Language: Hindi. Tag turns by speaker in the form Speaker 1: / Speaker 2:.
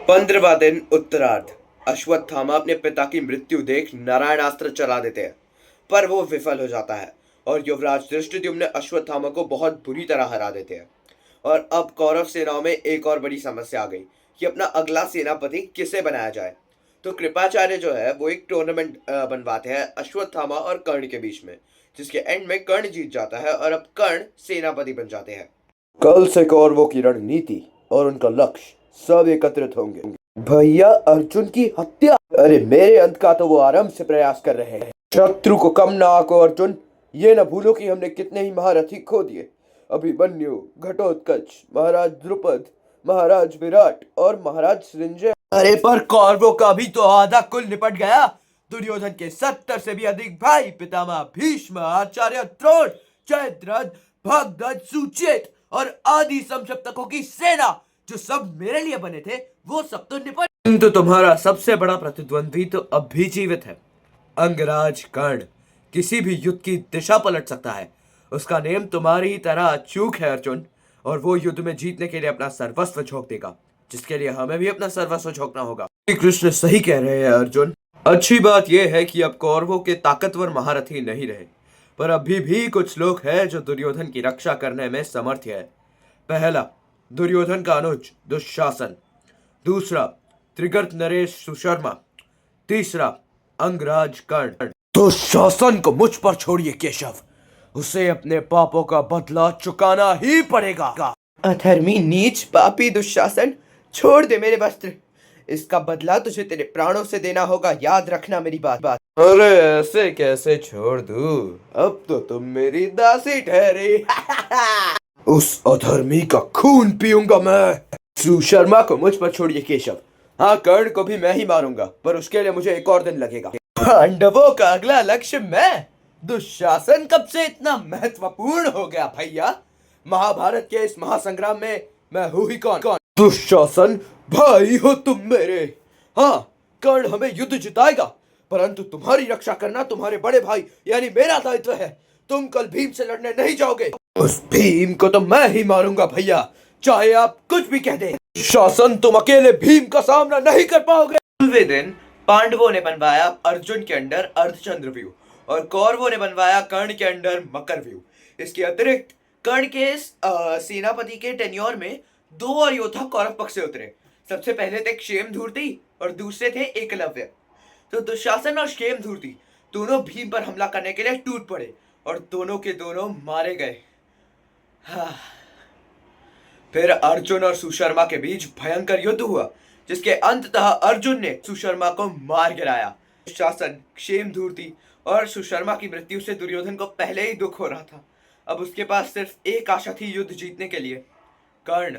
Speaker 1: 15वां दिन उत्तरार्ध। अश्वत्थामा अपने पिता की मृत्यु देख नारायणास्त्र चला देते हैं, पर वो विफल हो जाता है और युवराज धृष्टद्युम्न अश्वत्थामा को बहुत बुरी तरह हरा देते हैं। और अब कौरव सेनाओं में एक और बड़ी समस्या आ गई कि अपना अगला सेनापति किसे बनाया जाए। तो कृपाचार्य जो है वो एक टूर्नामेंट बनवाते हैं अश्वत्थामा और कर्ण के बीच में, जिसके एंड में कर्ण जीत जाता है और अब कर्ण सेनापति बन जाते हैं। कल से कौरवों की रणनीति और उनका लक्ष्य सब एकत्रित होंगे। भैया अर्जुन की हत्या, अरे मेरे अंत का तो वो आरंभ से प्रयास कर रहे हैं। शत्रु को कम ना आको अर्जुन, ये न भूलो कि हमने कितने ही महारथी खो दिए। अभिमन्यु, घटोत्कच, महाराज द्रुपद, महाराज विराट और महाराज संजय। अरे पर कौरवों का भी तो आधा कुल निपट गया। दुर्योधन के 70 से भी अधिक भाई, पितामह भीष्म, आचार्य द्रोण, जयद्रथ, भगदत्त, सुचेत और आदि समसप्तकों की सेना जो सब मेरे लिए बने थे, वो सब तो निपट। किंतु तुम्हारा सबसे बड़ा प्रतिद्वंदी तो अब भी जीवित है। अंगराज कर्ण किसी भी युद्ध की दिशा पलट सकता है। उसका नेम तुम्हारी ही तरह अचूक है अर्जुन, और वो युद्ध में जीतने के लिए अपना सर्वस्व झोंक देगा, जिसके लिए हमें भी अपना सर्वस्व झोंकना होगा। श्री कृष्ण सही कह रहे हैं अर्जुन। अच्छी बात यह है कि अब कौरवों के ताकतवर महारथी नहीं रहे, पर अभी भी कुछ लोग हैं जो दुर्योधन की रक्षा करने में समर्थ है। पहला, दुर्योधन का अनुज दुशासन। दूसरा, त्रिगर्त नरेश सुशर्मा। तीसरा, अंगराज कर्ण। दुशासन को मुझ पर छोड़िए केशव, उसे अपने पापों का बदला चुकाना ही पड़ेगा। अधर्मी नीच पापी दुशासन, छोड़ दे मेरे वस्त्र। इसका बदला तुझे तेरे प्राणों से देना होगा, याद रखना मेरी बात। अरे ऐसे कैसे छोड़ दूं? अब तो तुम मेरी दासी ठहरी। उस अधर्मी का खून पीऊंगा मैं। सुशर्मा को मुझ पर छोड़िए केशव। हाँ, कर्ण को भी मैं ही मारूंगा, पर उसके लिए मुझे एक और दिन लगेगा। पांडवों का अगला लक्ष्य मैं? दुशासन कब से इतना महत्वपूर्ण हो गया भैया? महाभारत के इस महासंग्राम में मैं हूं ही कौन? दुशासन भाई हो तुम मेरे। हाँ, कर्ण हमें युद्ध जिताएगा, परंतु तुम्हारी रक्षा करना तुम्हारे बड़े भाई यानी मेरा दायित्व है। तुम कल भीम से लड़ने नहीं जाओगे। उस भीम को तो मैं ही मारूंगा भैया, चाहे आप कुछ भी कह दें। शासन, तुम अकेले भीम का सामना नहीं कर पाओगे। अगले दिन पांडवों ने बनवाया अर्जुन के अंडर अर्धचंद्रव्यूह और कौरवों ने बनवाया कर्ण के अंडर मकरव्यूह। इसके अतिरिक्त कर्ण के सेनापति के टेन्योर में दो और योद्धा कौरव पक्ष से उतरे। सबसे पहले थे क्षेमधूर्ति और दूसरे थे एकलव्य। तो दुशासन और क्षेमधूर्ति दोनों भीम पर हमला करने के लिए टूट पड़े और दोनों के दोनों मारे गए। फिर अर्जुन और सुशर्मा के बीच भयंकर युद्ध हुआ, जिसके अंततः अर्जुन ने सुशर्मा को मार गिराया। दुशासन, क्षेमधूर्ति और सुशर्मा की मृत्यु से दुर्योधन को पहले ही दुख हो रहा था। अब उसके पास सिर्फ एक आशा थी युद्ध जीतने के लिए, कर्ण।